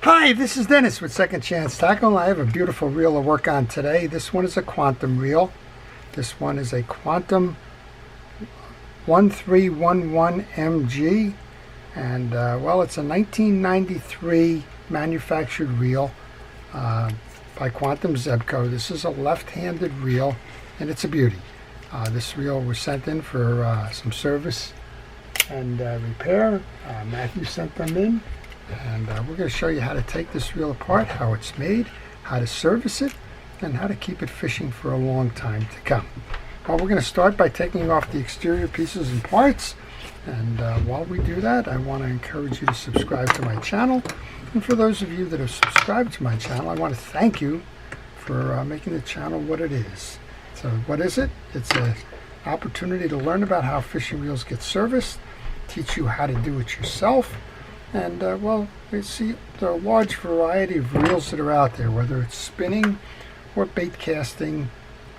Hi, this is Dennis with Second Chance Tackle. I have a beautiful reel to work on today. This one is a quantum reel. This one is a quantum 1311MG, and well, it's a 1993 manufactured reel by Quantum Zebco. This is a left-handed reel, and it's a beauty. This reel was sent in for some service and repair. Matthew sent them in. And we're going to show you how to take this reel apart, how it's made, how to service it, and how to keep it fishing for a long time to come. Well, we're going to start by taking off the exterior pieces and parts. And while we do that, I want to encourage you to subscribe to my channel. And for those of you that have subscribed to my channel, I want to thank you for making the channel what it is. So what is it? It's an opportunity to learn about how fishing reels get serviced, teach you how to do it yourself. And well, we see the large variety of reels that are out there, whether it's spinning or bait casting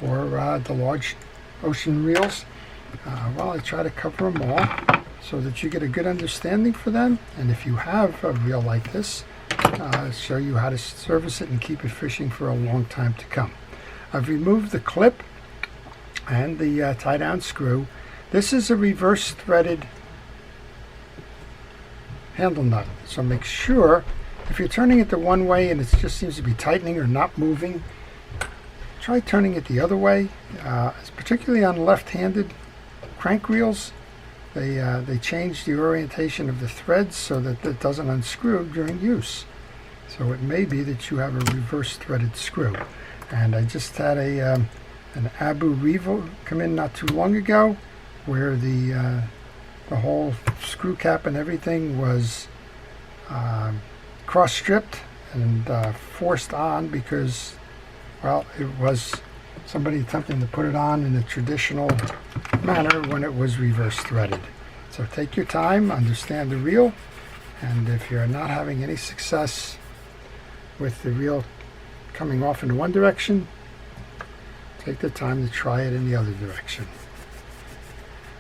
or the large ocean reels. Well, I try to cover them all so that you get a good understanding for them. And if you have a reel like this, show you how to service it and keep it fishing for a long time to come. I've removed the clip and the tie-down screw. This is a reverse threaded handle nut, so make sure if you're turning it the one way and it just seems to be tightening or not moving, try turning it the other way. Particularly on left-handed crank reels, they change the orientation of the threads so that it doesn't unscrew during use. So it may be that you have a reverse threaded screw. And I just had an Abu Revo come in not too long ago, where the whole screw cap and everything was cross-stripped and forced on because, well, it was somebody attempting to put it on in a traditional manner when it was reverse threaded. So take your time, understand the reel, and if you're not having any success with the reel coming off in one direction, take the time to try it in the other direction.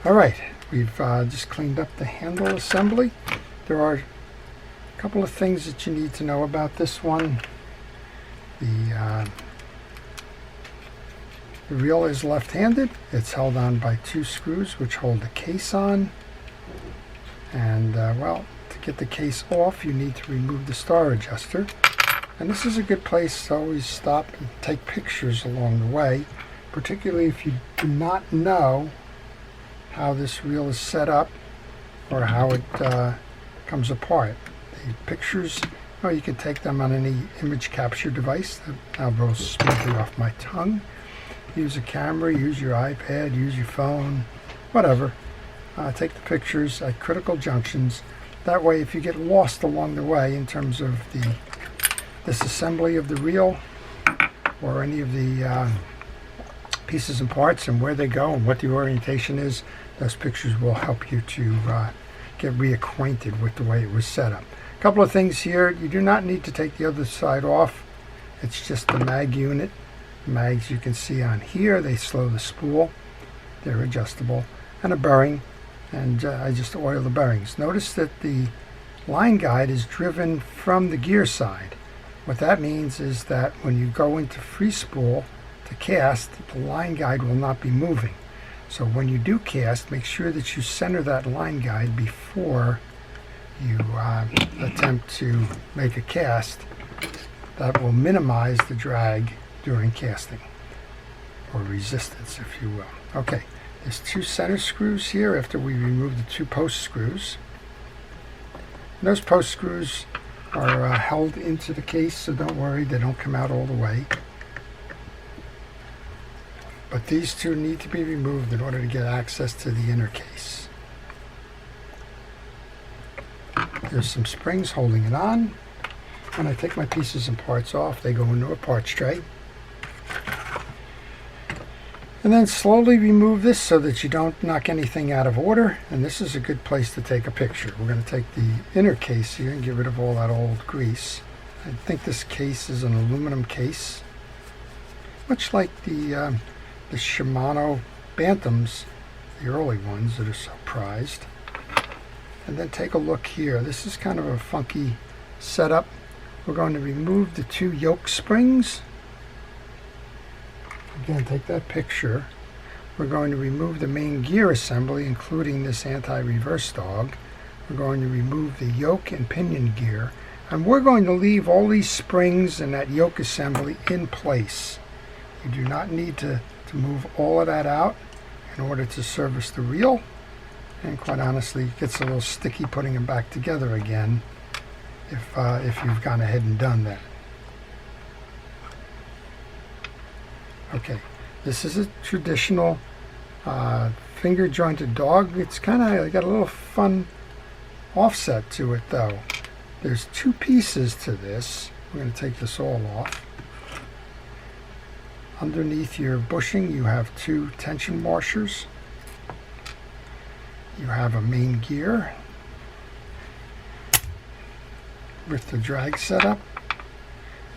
All right. We've just cleaned up the handle assembly. There are a couple of things that you need to know about this one. The reel is left-handed. It's held on by two screws which hold the case on. And well, to get the case off, you need to remove the star adjuster. And this is a good place to always stop and take pictures along the way, particularly if you do not know how this reel is set up or how it comes apart. The pictures, well, you can take them on any image capture device. That now rolls smoothly off my tongue. Use a camera, use your iPad, use your phone, whatever. Take the pictures at critical junctions. That way, if you get lost along the way in terms of the disassembly of the reel or any of the pieces and parts and where they go and what the orientation is, those pictures will help you to get reacquainted with the way it was set up. A couple of things here. You do not need to take the other side off. It's just the mag unit. Mags you can see on here. They slow the spool. They're adjustable. And a bearing. And I just oil the bearings. Notice that the line guide is driven from the gear side. What that means is that when you go into free spool to cast, the line guide will not be moving. So when you do cast, make sure that you center that line guide before you attempt to make a cast. That will minimize the drag during casting, or resistance, if you will. Okay, there's two center screws here after we remove the two post screws. And those post screws are held into the case, so don't worry, they don't come out all the way. But these two need to be removed in order to get access to the inner case. There's some springs holding it on. When I take my pieces and parts off, they go into a parts tray. And then slowly remove this so that you don't knock anything out of order. And this is a good place to take a picture. We're going to take the inner case here and get rid of all that old grease. I think this case is an aluminum case, much like the Shimano Bantams, the early ones that are so prized. And then take a look here. This is kind of a funky setup we're going to remove the 2 yoke springs. Again, take that picture. We're going to remove the main gear assembly, including this anti-reverse dog. We're going to remove the yoke and pinion gear. And we're going to leave all these springs and that yoke assembly in place. You do not need to move all of that out in order to service the reel. And quite honestly, it gets a little sticky putting them back together again if you've gone ahead and done that. Okay, this is a traditional finger jointed dog. It's kind of got a little fun offset to it though. There's 2 pieces to this. We're going to take this all off. Underneath your bushing you have 2 tension washers. You have a main gear with the drag setup.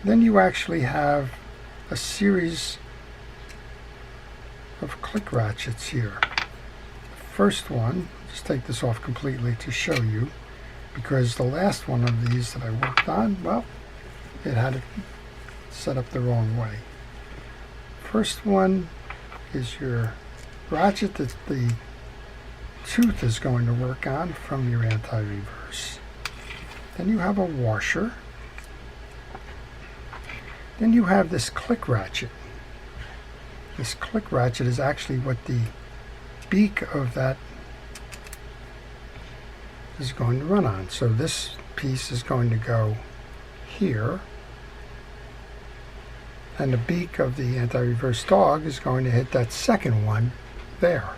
Then you actually have a series of click ratchets here. The first one, just take this off completely to show you, because the last one of these that I worked on, well, it had it set up the wrong way. First one is your ratchet that the tooth is going to work on from your anti-reverse. Then you have a washer. Then you have this click ratchet. This click ratchet is actually what the beak of that is going to run on. So this piece is going to go here, and the beak of the anti-reverse dog is going to hit that second one there.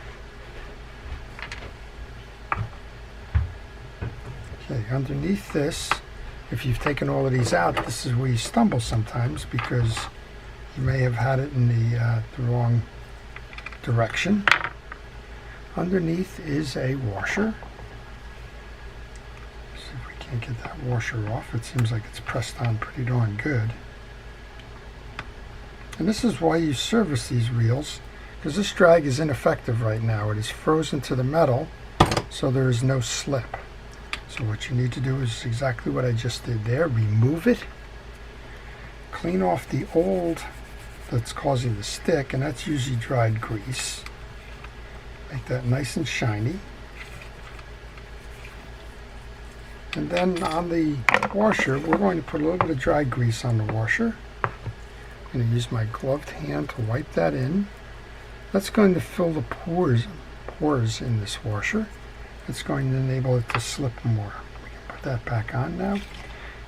Okay, underneath this, if you've taken all of these out, this is where you stumble sometimes because you may have had it in the wrong direction. Underneath is a washer. See if we can't get that washer off. It seems like it's pressed on pretty darn good. And this is why you service these reels, because this drag is ineffective right now. It is frozen to the metal, so there is no slip. So what you need to do is exactly what I just did there. Remove it. Clean off the old that's causing the stick, and that's usually dried grease. Make that nice and shiny. And then on the washer, we're going to put a little bit of dry grease on the washer. I'm going to use my gloved hand to wipe that in. That's going to fill the pores in this washer. It's going to enable it to slip more. We can put that back on now.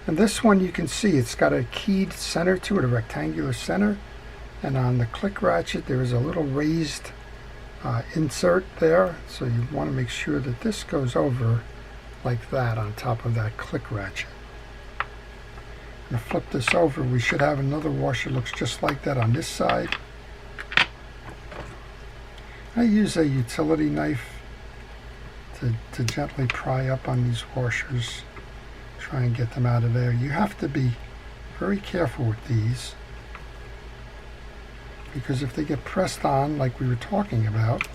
And this one, you can see it's got a keyed center to it, a rectangular center. And on the click ratchet, there is a little raised insert there. So you want to make sure that this goes over like that on top of that click ratchet. I'm going to flip this over. We should have another washer that looks just like that on this side. I use a utility knife to gently pry up on these washers, try and get them out of there. You have to be very careful with these, because if they get pressed on like we were talking about,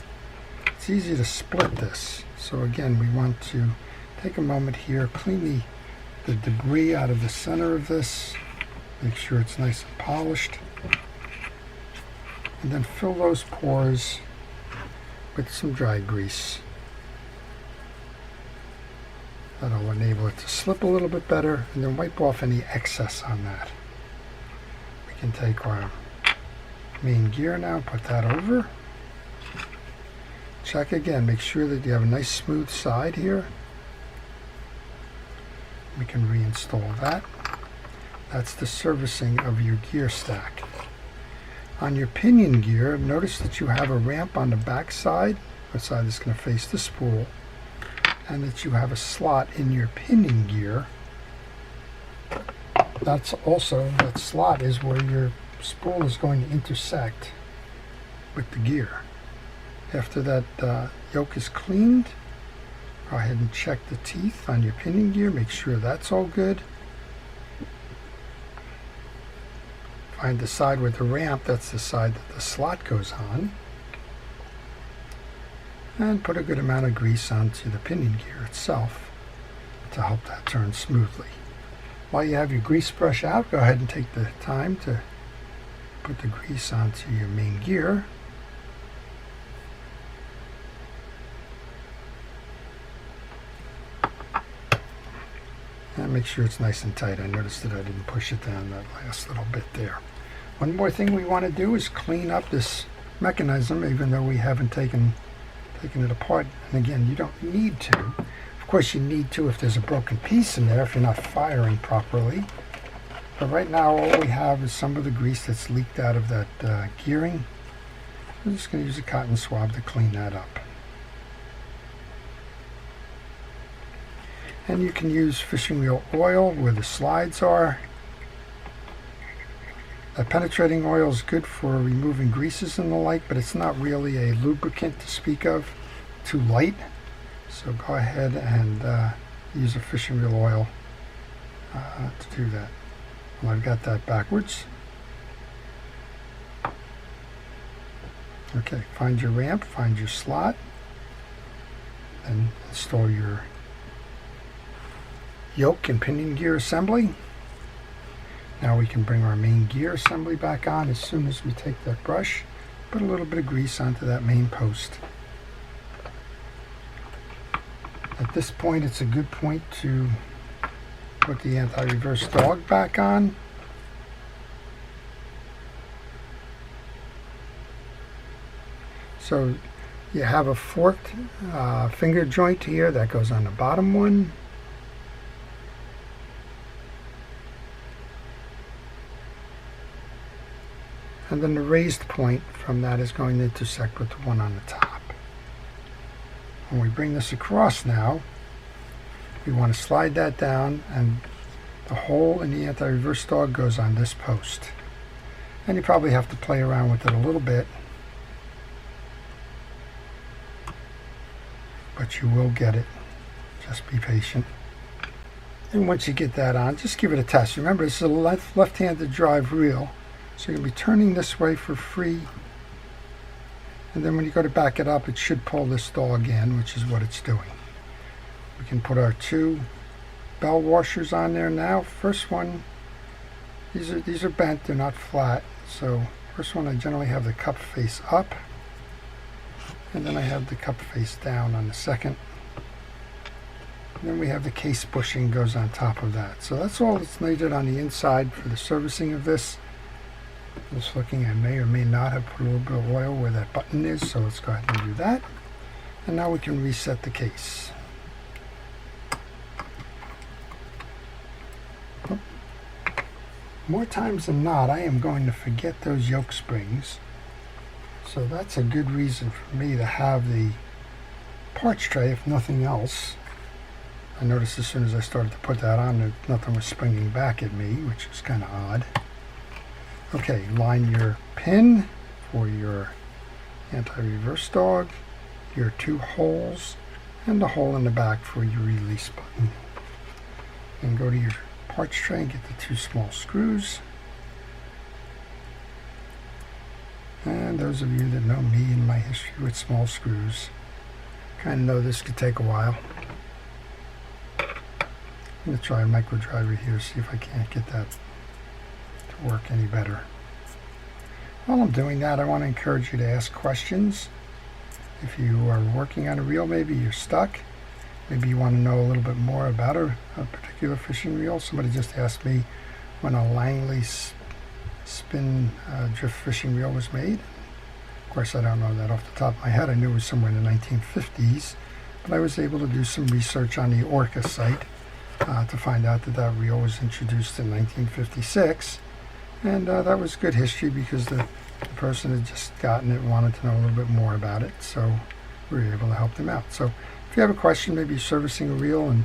it's easy to split this. So again, we want to take a moment here, clean the debris out of the center of this, make sure it's nice and polished, and then fill those pores with some dry grease. That'll enable it to slip a little bit better, and then wipe off any excess on that. We can take our main gear now, put that over. Check again, make sure that you have a nice smooth side here. We can reinstall that. That's the servicing of your gear stack. On your pinion gear, notice that you have a ramp on the back side, the side that's going to face the spool, and that you have a slot in your pinion gear. That slot is where your spool is going to intersect with the gear. After that yoke is cleaned, go ahead and check the teeth on your pinion gear, make sure that's all good. Find the side with the ramp, that's the side that the slot goes on. And put a good amount of grease onto the pinion gear itself to help that turn smoothly. While you have your grease brush out, go ahead and take the time to put the grease onto your main gear. And make sure it's nice and tight. I noticed that I didn't push it down that last little bit there. One more thing we want to do is clean up this mechanism, even though we haven't taken it apart. And again, you don't need to. Of course, you need to if there's a broken piece in there, if you're not firing properly. But right now, all we have is some of the grease that's leaked out of that gearing. I'm just going to use a cotton swab to clean that up. And you can use fishing wheel oil where the slides are. That penetrating oil is good for removing greases and the like, but it's not really a lubricant to speak of. Too light. So go ahead and use a fishing wheel oil to do that. Well, I've got that backwards. Okay, find your ramp, find your slot, and install your yoke and pinion gear assembly. Now we can bring our main gear assembly back on as soon as we take that brush, put a little bit of grease onto that main post. At this point, it's a good point to put the anti-reverse dog back on. So you have a forked finger joint here that goes on the bottom one. And then the raised point from that is going to intersect with the one on the top. When we bring this across now, we want to slide that down, and the hole in the anti-reverse dog goes on this post. And you probably have to play around with it a little bit, but you will get it. Just be patient. And once you get that on, just give it a test. Remember, this is a left-handed drive reel. So you're going to be turning this way for free, and then when you go to back it up, it should pull this dog in, which is what it's doing. We can put our two bell washers on there now. First one, these are bent, they're not flat. So first one, I generally have the cup face up, and then I have the cup face down on the second. And then we have the case bushing goes on top of that. So that's all that's needed on the inside for the servicing of this. Just looking, I may or may not have put a little bit of oil where that button is, so let's go ahead and do that. And now we can reset the case. Oh. More times than not, I am going to forget those yoke springs. So that's a good reason for me to have the parts tray, if nothing else. I noticed as soon as I started to put that on, that nothing was springing back at me, which is kind of odd. Okay, line your pin for your anti-reverse dog, your two holes, and the hole in the back for your release button. And go to your parts tray and get the two small screws. And those of you that know me and my history with small screws kind of know this could take a while. I'm going to try a micro driver here, see if I can't get that to work any better. While I'm doing that, I want to encourage you to ask questions. If you are working on a reel, maybe you're stuck, maybe you want to know a little bit more about a particular fishing reel. Somebody just asked me when a Langley spin drift fishing reel was made. Of course, I don't know that off the top of my head. I knew it was somewhere in the 1950s, but I was able to do some research on the Orca site to find out that that reel was introduced in 1956. And that was good history because the person had just gotten it and wanted to know a little bit more about it. So we were able to help them out. So if you have a question, maybe you're servicing a reel and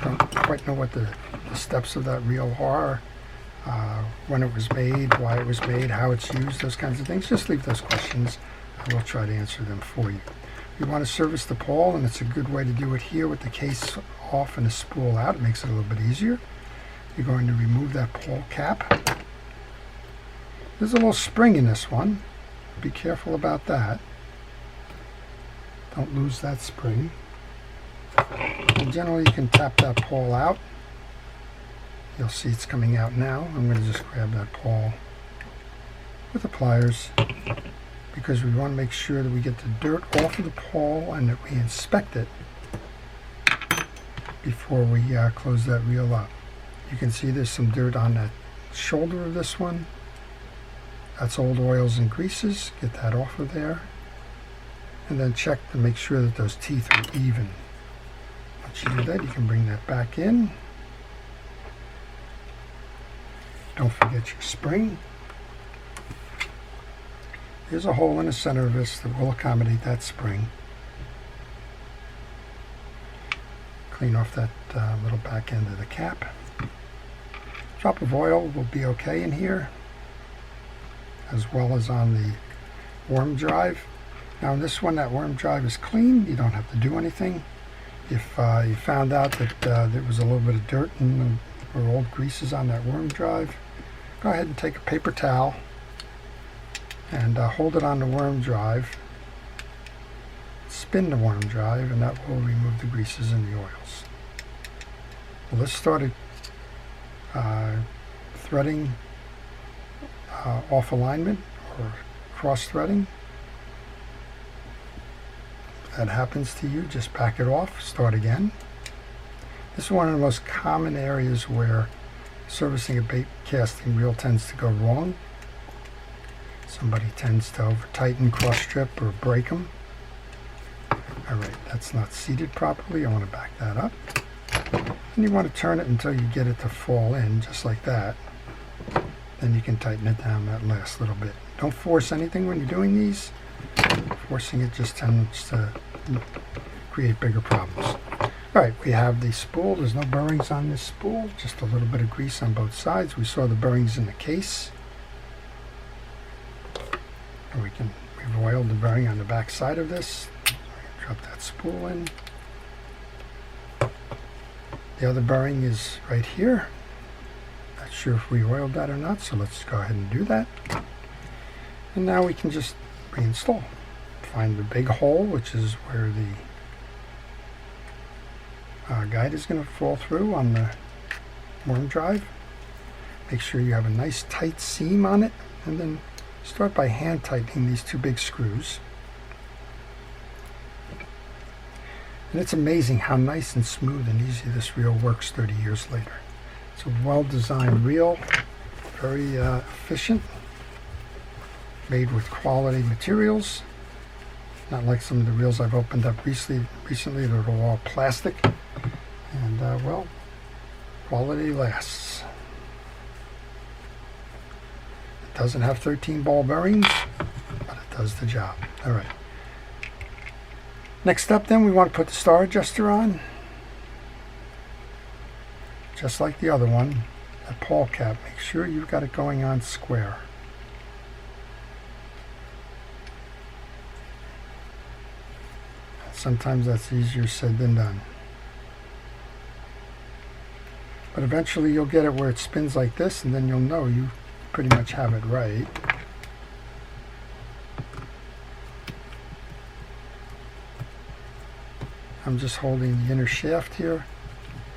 don't quite know what the steps of that reel are, when it was made, why it was made, how it's used, those kinds of things, just leave those questions and we'll try to answer them for you. You want to service the pawl, and it's a good way to do it here with the case off and the spool out. It makes it a little bit easier. You're going to remove that pawl cap. There's a little spring in this one. Be careful about that. Don't lose that spring. And generally you can tap that pawl out You'll see it's coming out now. I'm going to just grab that pawl with the pliers because we want to make sure that we get the dirt off of the pawl and that we inspect it before we close that reel up. You can see there's some dirt on that shoulder of this one. That's old oils and greases. Get that off of there. And then check to make sure that those teeth are even. Once you do that, you can bring that back in. Don't forget your spring. There's a hole in the center of this that will accommodate that spring. Clean off that little back end of the cap. Drop of oil will be okay in here, as well as on the worm drive. Now in this one, that worm drive is clean. You don't have to do anything. If you found out that there was a little bit of dirt or old greases on that worm drive, go ahead and take a paper towel and hold it on the worm drive. Spin the worm drive, and that will remove the greases and the oils. Well, this started threading off alignment or cross threading. If that happens to you, just back it off, start again. This is one of the most common areas where servicing a bait casting reel tends to go wrong. Somebody tends to over tighten, cross strip, or break them. Alright, that's not seated properly. I want to back that up. And you want to turn it until you get it to fall in, just like that. Then you can tighten it down that last little bit. Don't force anything when you're doing these. Forcing it just tends to create bigger problems. Alright, we have the spool. There's no bearings on this spool, just a little bit of grease on both sides. We saw the bearings in the case. And we've oiled the bearing on the back side of this. Drop that spool in. The other bearing is right here. Not sure if we oiled that or not, so let's go ahead and do that. And now we can just reinstall. Find the big hole, which is where the guide is going to fall through on the worm drive. Make sure you have a nice tight seam on it, and then start by hand tightening these two big screws. And it's amazing how nice and smooth and easy this reel works 30 years later. It's a well-designed reel, very efficient, made with quality materials. Not like some of the reels I've opened up recently that are all plastic. And well, quality lasts. It doesn't have 13 ball bearings, but it does the job. All right. Next up then, we want to put the star adjuster on. Just like the other one, that pawl cap, make sure you've got it going on square. Sometimes that's easier said than done. But eventually you'll get it where it spins like this, and then you'll know you pretty much have it right. I'm just holding the inner shaft here.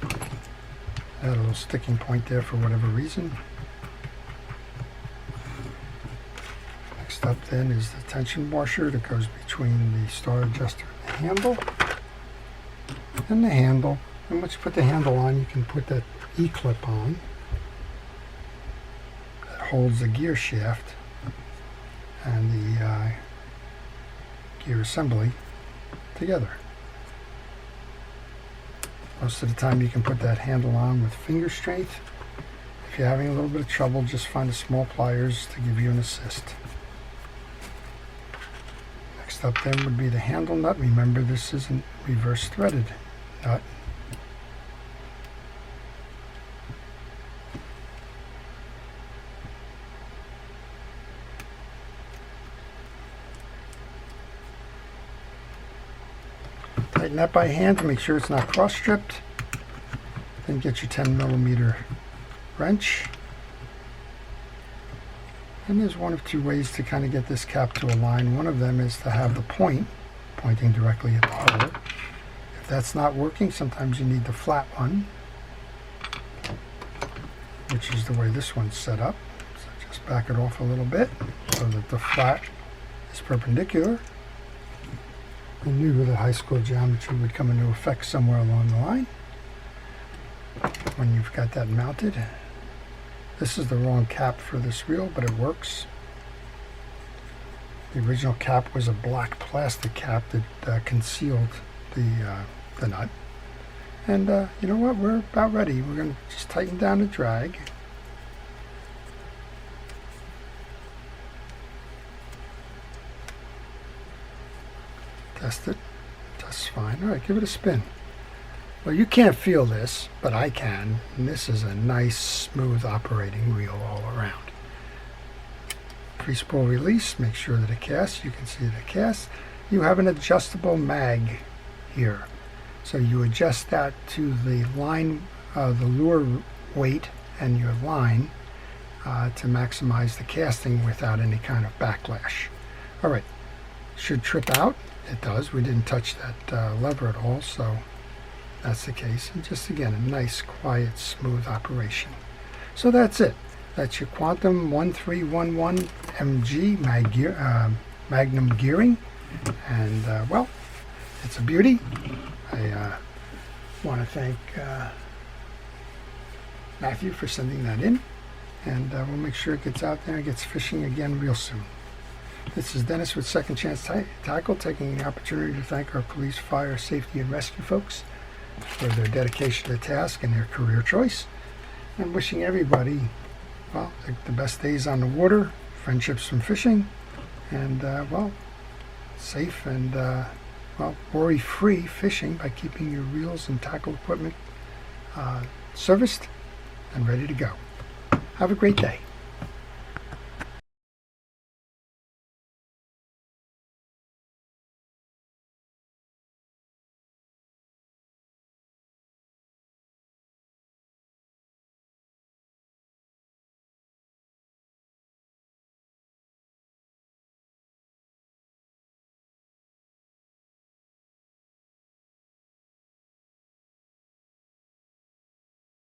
I had a little sticking point there for whatever reason. Next up then is the tension washer that goes between the star adjuster and the handle. And the handle. And once you put the handle on, you can put that E-clip on that holds the gear shaft and the gear assembly together. Most of the time you can put that handle on with finger strength. If you're having a little bit of trouble, just find the small pliers to give you an assist. Next up then would be the handle nut. Remember, this isn't reverse threaded nut. Tighten that by hand to make sure it's not cross-stripped. Then get your 10mm wrench. And there's one of two ways to kind of get this cap to align. One of them is to have the point pointing directly at the hole. If that's not working, sometimes you need the flat one. which is the way this one's set up. So just back it off a little bit so that the flat is perpendicular. I knew that high school geometry would come into effect somewhere along the line when you've got that mounted. This is the wrong cap for this reel, but it works. The original cap was a black plastic cap that concealed the nut. And you know what? We're about ready. We're going to just tighten down the drag. Test it. That's fine. All right, give it a spin. Well, you can't feel this, but I can. And this is a nice, smooth operating reel all around. Pre-spool release. Make sure that it casts. You can see that it casts. You have an adjustable mag here. So you adjust that to the line, the lure weight and your line to maximize the casting without any kind of backlash. All right. Should trip out. It does. We didn't touch that lever at all, so that's the case. And just again, a nice, quiet, smooth operation. So that's it. That's your Quantum 1311 MG Magnum gearing. And, well, it's a beauty. I want to thank Matthew for sending that in. And we'll make sure it gets out there and gets fishing again real soon. This is Dennis with Second Chance Tackle, taking the opportunity to thank our police, fire, safety, and rescue folks for their dedication to the task and their career choice. And wishing everybody, well, the best days on the water, friendships from fishing, and, well, safe and, well, worry-free fishing by keeping your reels and tackle equipment serviced and ready to go. Have a great day.